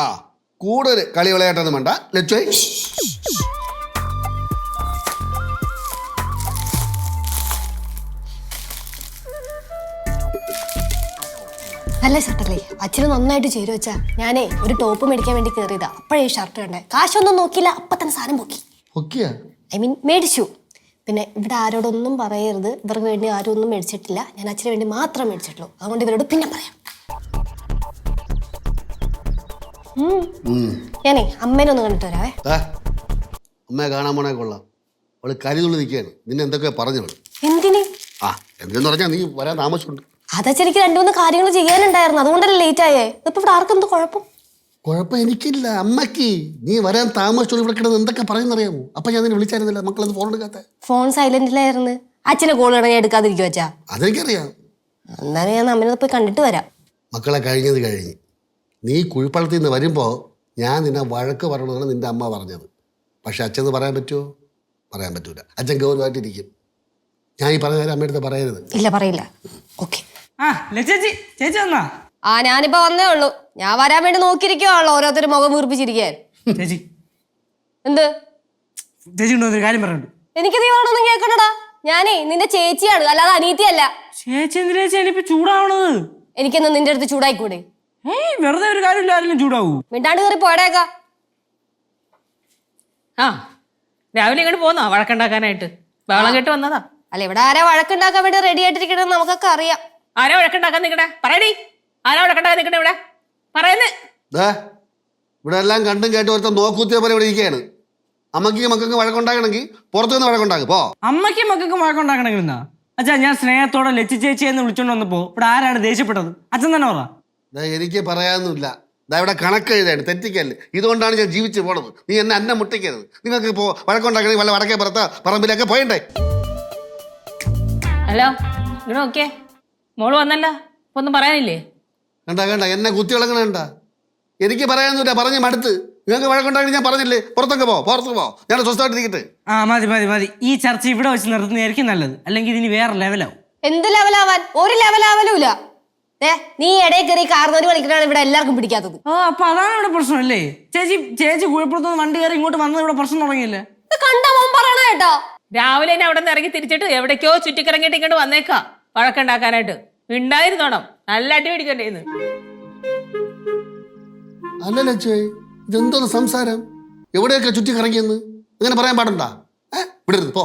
ആ കൂടുതൽ കളി വിളയാട്ടൊന്നും വേണ്ട ലച്ചു. നല്ല ഷർട്ടല്ലേ? അച്ഛന് നന്നായിട്ട് ചേരും വെച്ചാ. ഞാനേ ഒരു ടോപ്പ് മേടിക്കാൻ വേണ്ടി കയറിയതാ. അപ്പോഴേ ഷർട്ട് കണ്ടേ. കാശൊന്നും നോക്കിയില്ല, അപ്പൊ തന്നെ സാധനം പൊക്കി. ഐ മീൻ മേടിച്ചു. പിന്നെ ഇവിടെ ആരോടൊന്നും പറയരുത്, ഇവർക്ക് വേണ്ടി ആരും ഒന്നും മേടിച്ചിട്ടില്ല. ഞാൻ അച്ഛന് വേണ്ടി മാത്രം മേടിച്ചിട്ടുള്ളൂ. അതുകൊണ്ട് ഇവരോട് പിന്നെ പറയാം. ഞാനേ അമ്മേനെ ഒന്ന് കണ്ടിട്ട് വരാവേ. അമ്മയെ കാണാൻ പോണേ കൊള്ളാം. അവള് കരിതുള്ളി നിൽക്കുകയാണ്. നിന്നെ എന്തൊക്കെയാ പറഞ്ഞവള്? എന്തിന്? എന്തെന്ന് പറഞ്ഞാൽ നീ വരാൻ താമസമുണ്ട്. അതച്ഛനിക്ക് 2-3 കാര്യങ്ങൾ ചെയ്യാനുണ്ടായിരുന്നു, അതുകൊണ്ടല്ലേ ലേറ്റ് ആയേ. ഇപ്പൊ ഇവിടെ ആർക്കെന്ത് കുഴപ്പം? കുഴപ്പം എനിക്കില്ല, അമ്മക്ക്. നീ വരാൻ താമസിച്ചോളൂ ഇവിടെ കിടന്ന് എന്തൊക്കെ പറയുന്നറിയാമോ? അപ്പൊ ഞാൻ നിന്നെ വിളിച്ചായിരുന്നില്ല, മക്കളൊന്നും ഫോൺ എടുക്കാത്ത. ഫോൺ സൈലന്റിലായിരുന്നു. അച്ഛനെ കോൾ ഞാൻ എടുക്കാതിരിക്കും വെച്ചാ. അതെനിക്കറിയാം. എന്നാലും ഞാൻ അമ്മനെ പോയി കണ്ടിട്ട് വരാം. മക്കളെ കഴിഞ്ഞത് കഴിഞ്ഞ്. നീ കുഴിപ്പള്ളത്തിൽ നിന്ന് വരുമ്പോ ഞാൻ നിന്നെ വഴക്ക് പറയണമെന്നാണ് നിന്റെ അമ്മ പറഞ്ഞത്. പക്ഷെ അച്ഛന് പറയാൻ പറ്റുമോ? പറയാൻ പറ്റൂല. അച്ഛൻ ഗൗരവമായിട്ടിരിക്കും. ഞാൻ ഈ പറഞ്ഞ കാര്യം അമ്മയുടെ അടുത്ത് പറയരുത്. ഇല്ല, പറയില്ല. ഓക്കെ. ചേച്ചി വന്നാ? ഞാനിപ്പോ വന്നേ ഉള്ളൂ. ഞാൻ വരാൻ വേണ്ടി നോക്കിയിരിക്കുവാണല്ലോ ഓരോരുത്തർ മുഖം വീർപ്പിച്ചിരിക്കാൻ. ചേച്ചി എന്ത്? ചേച്ചി ഒരു കാര്യം പറഞ്ഞു. എനിക്ക് നീ പറഞ്ഞൊന്നും കേൾക്കണടാ. ഞാനേ നിന്റെ ചേച്ചിയാണ്, അല്ലാതെ അനീതിയല്ല. ചേച്ചി എന്തിനാ ചേച്ചി ചൂടാവണത്? എനിക്കെന്ന് നിന്റെ അടുത്ത് ചൂടായിക്കൂടെ? വെറുതെ ഒരു കാര്യമില്ല, ആരെങ്കിലും ചൂടാവൂ? മിണ്ടാണ്ട് കയറി പോടേക്കാ. രാവിലെ ഇങ്ങോട്ട് പോന്നോ വഴക്കുണ്ടാക്കാനായിട്ട്? ബഹളം കേട്ട് വന്നതാ. അല്ല, ഇവിടെ ആരാ വഴക്കുണ്ടാക്കാൻ വേണ്ടി റെഡി ആയിട്ടിരിക്കണെന്ന് നമുക്കൊക്കെ അറിയാം. ആരാ വഴക്കുണ്ടാക്കാൻ നിക്കണേ? പറയടി, ആരാ വഴക്കുണ്ടാക്കാൻ നിക്കണേ ഇവിടെ? പറയുന്നേ. ഇവിടെ എല്ലാം കണ്ടും കേട്ടും ഒരുത്തം നോക്കൂത്തിയ പോലെ ഇവിടെ ഇരിക്കുകയാണ്. അമ്മക്ക് മക്കൾക്ക് വഴക്കുണ്ടാക്കണമെങ്കിൽ പുറത്തു നിന്ന് വഴക്കുണ്ടാക്കും. പോ. അമ്മയ്ക്കും മക്കൾക്ക് വഴക്കുണ്ടാക്കണമെങ്കിൽ എന്നാ അച്ഛാ? ഞാൻ സ്നേഹത്തോടെ ലച്ചു ചേച്ചി എന്ന് വിളിച്ചോണ്ട് വന്നപ്പോ ഇവിടെ ആരാണ് ദേഷ്യപ്പെട്ടത്? അച്ഛൻ തന്നെ പറ. എനിക്ക് പറയാനൊന്നുമില്ല. ഇവിടെ കണക്ക് എഴുതാണ്, തെറ്റിക്കല്ലേ. ഇതുകൊണ്ടാണ് ഞാൻ ജീവിച്ചു പോണത്. നീ എന്നെ അന്നം മുട്ടിക്കരുത്. നിങ്ങൾക്ക് ഇപ്പോൾ വഴക്കുണ്ടാക്കണമെങ്കിൽ വല്ല വടക്കേ പുറത്ത് പറമ്പിലൊക്കെ പോയണ്ടേ? ഹലോ, ഇവിടെ നോക്കിയേ, മോള് വന്നല്ലോ. ഇപ്പൊ ഒന്നും പറയാനില്ലേ? കണ്ട എന്നെ കുത്തി വിളങ്ങണ. എനിക്ക് പറയാനൊന്നുമില്ല, പറഞ്ഞ് മടുത്ത്. നിങ്ങൾക്ക് വഴക്കുണ്ടാക്കി ഞാൻ പറഞ്ഞില്ലേ, പുറത്തൊക്കെ പുറത്ത് പോ, ഞാൻ സ്വസ്ഥമായിട്ടിരിക്കട്ടെ. മതി. ഈ ചർച്ച ഇവിടെ വെച്ച് നിർത്തുന്നതായിരിക്കും നല്ലത്. അല്ലെങ്കിൽ ഇതിന് വേറെ ലെവലാവും. എന്ത് ലെവലാവാൻ? ഒരു ലെവലാവലും ഇല്ല. നീ ഇടയിൽ കയറി കാർന്നോര് കളിക്കണാണ് ഇവിടെ എല്ലാവർക്കും പിടിക്കാത്തത്. അപ്പൊ അതാണ് ഇവിടെ പ്രശ്നമല്ലേ? ചേച്ചി കുഴപ്പമൊന്നും വണ്ടി കയറി ഇങ്ങോട്ട് വന്നത് ഇവിടെ പ്രശ്നം തുടങ്ങിയില്ലേ? കണ്ടാ മോൻ പറയണ കേട്ടോ. രാവിലെ തന്നെ അവിടെ നിന്ന് ഇറങ്ങി തിരിച്ചിട്ട് എവിടേക്കോ ചുറ്റിക്കിറങ്ങിയിട്ട് ഇങ്ങോട്ട് വന്നേക്കാ വഴക്കുണ്ടാക്കാനായിട്ട്. ഉണ്ടായിരുന്നോണം, നല്ല അടി പിടിക്കണ്ടേന്ന്. അല്ല ലച്ചു, ഇതെന്തോന്ന് സംസാരം? എവിടെയൊക്കെ ചുറ്റി കറങ്ങിയെന്ന് അങ്ങനെ പറയാൻ പാടുണ്ടാ? വിടരുത്. പോ.